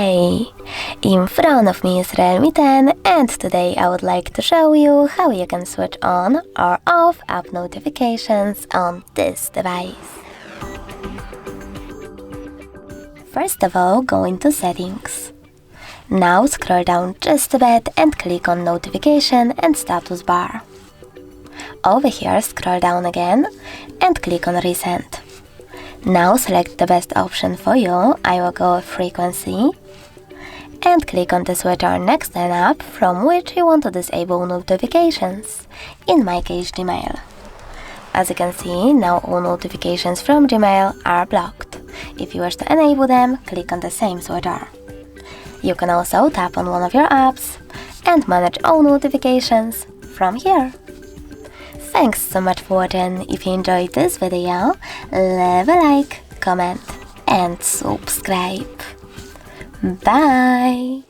Hi! In front of me is REALME 10 and today I would like to show you how you can switch on or off app notifications on this device. First of all, go into Settings. Now scroll down just a bit and click on Notification and Status Bar. Over here, scroll down again and click on Reset. Now select the best option for you. I will go with Frequency and click on the switch on next an app from which you want to disable notifications, in my case Gmail. As you can see, now all notifications from Gmail are blocked. If you wish to enable them, click on the same switch on. You can also tap on one of your apps and manage all notifications from here. Thanks so much for watching. If you enjoyed this video, leave a like, comment and subscribe. Bye!